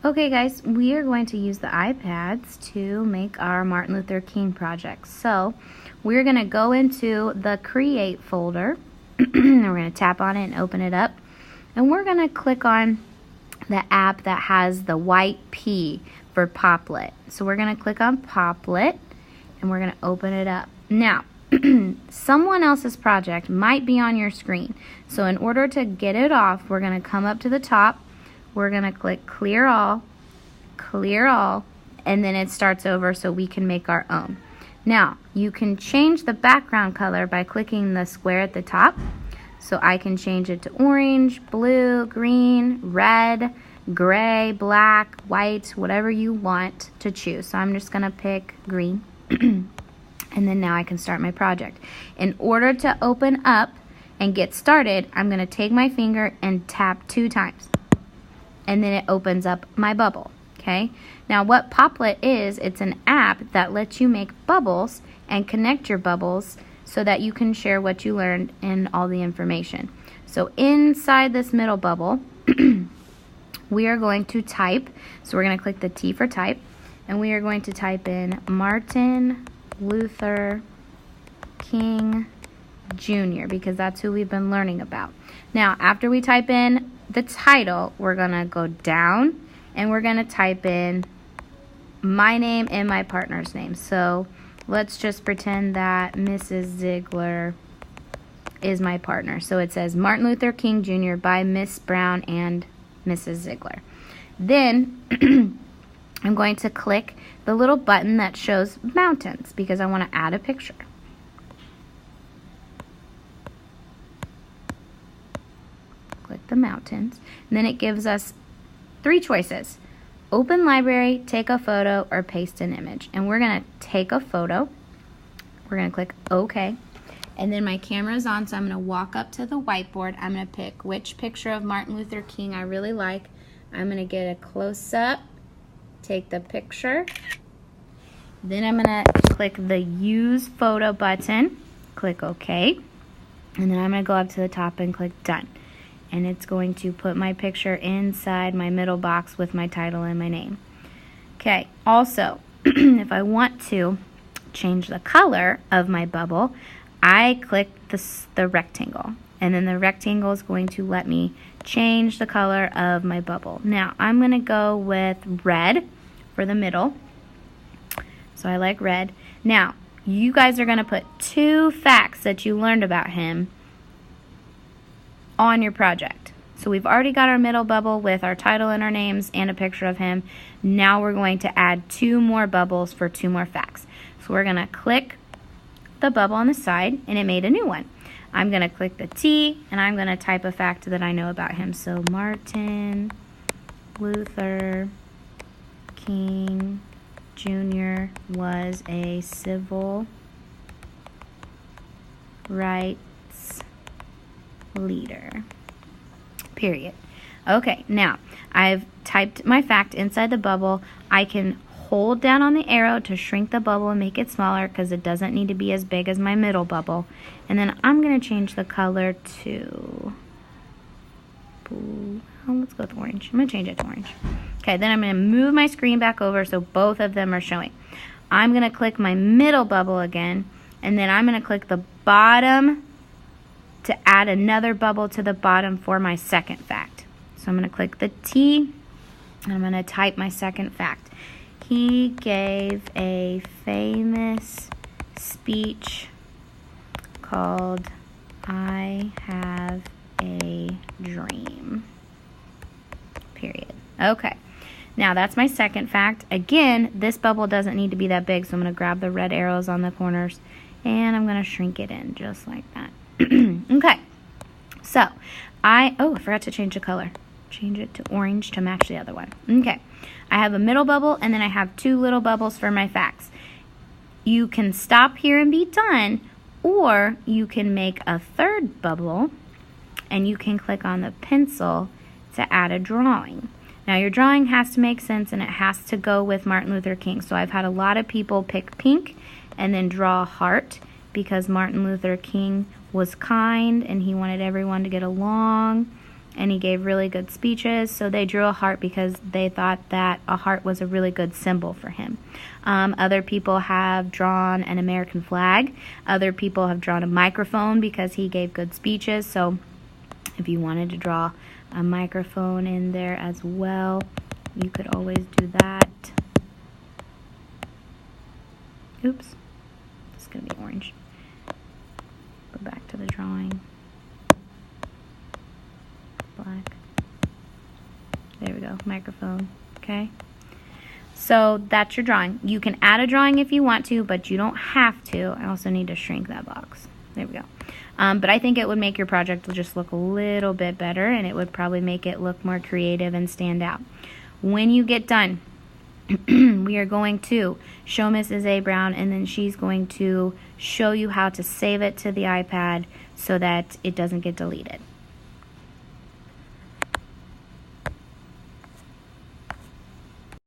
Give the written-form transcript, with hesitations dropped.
Okay guys, we are going to use the iPads to make our Martin Luther King project. So we're going to go into the Create folder. We're going to tap on it and open it up. And we're going to click on the app that has the white P for Poplet. So we're going to click on Poplet and we're going to open it up. Now, someone else's project might be on your screen. So in order to get it off, we're going to come up to the top. We're going to click clear all, and then it starts over so we can make our own. Now, you can change the background color by clicking the square at the top. So I can change it to orange, blue, green, red, gray, black, white, whatever you want to choose. So I'm just going to pick green. And then now I can start my project. In order to open up and get started, I'm going to take my finger and tap 2 times. And then it opens up my bubble, okay? Now what Poplet is, it's an app that lets you make bubbles and connect your bubbles so that you can share what you learned and all the information. So inside this middle bubble, we are going to type, so we're going to click the T for type, and we are going to type in Martin Luther King Jr. because that's who we've been learning about. Now, after we type in the title, we're gonna go down and we're gonna type in my name and my partner's name. So let's just pretend that Mrs. Ziegler is my partner. So it says Martin Luther King Jr. by Miss Brown and Mrs. Ziegler. Then I'm going to click the little button that shows mountains because I want to add a picture. Click the mountains, and then it gives us 3 choices: open library, take a photo, or paste an image. And we're going to take a photo. We're going to click OK, and then my camera is on, so I'm going to walk up to the whiteboard. I'm going to pick which picture of Martin Luther King I really like. I'm going to get a close-up, take the picture, then I'm going to click the use photo button, click OK, and then I'm going to go up to the top and click done. And it's going to put my picture inside my middle box with my title and my name. Okay, also, if I want to change the color of my bubble, I click the rectangle. And then the rectangle is going to let me change the color of my bubble. Now, I'm going to go with red for the middle. So I like red. Now, you guys are going to put 2 facts that you learned about him on your project. So we've already got our middle bubble with our title and our names and a picture of him. Now we're going to add 2 more bubbles for 2 more facts. So we're going to click the bubble on the side and it made a new one. I'm going to click the T and I'm going to type a fact that I know about him. So Martin Luther King Jr. was a civil rights leader. Period. Okay, now I've typed my fact inside the bubble. I can hold down on the arrow to shrink the bubble and make it smaller because it doesn't need to be as big as my middle bubble. And then I'm going to change the color to blue. Oh, let's go with orange. I'm going to change it to orange. Okay, then I'm going to move my screen back over so both of them are showing. I'm going to click my middle bubble again, and then I'm going to click the bottom to add another bubble to the bottom for my second fact. So I'm going to click the T, and I'm going to type my second fact. He gave a famous speech called I Have a Dream. Period. Okay. Now that's my second fact. Again, this bubble doesn't need to be that big, so I'm going to grab the red arrows on the corners, and I'm going to shrink it in just like that. Okay, so I forgot to change the color. Change it to orange to match the other one. Okay, I have a middle bubble and then I have 2 little bubbles for my facts. You can stop here and be done, or you can make a 3rd bubble and you can click on the pencil to add a drawing. Now your drawing has to make sense and it has to go with Martin Luther King. So I've had a lot of people pick pink and then draw a heart because Martin Luther King was kind and he wanted everyone to get along. and he gave really good speeches. So they drew a heart because they thought that a heart was a really good symbol for him. Other people have drawn an American flag. Other people have drawn a microphone because he gave good speeches. So if you wanted to draw a microphone in there as well, you could always do that. Oops, it's going to be orange. Go back to the drawing. Black. There we go, microphone. Okay. So that's your drawing. You can add a drawing if you want to, but you don't have to. I also need to shrink that box. There we go. But I think it would make your project just look a little bit better, and it would probably make it look more creative and stand out. When you get done, we are going to show Mrs. A. Brown, and then she's going to show you how to save it to the iPad so that it doesn't get deleted.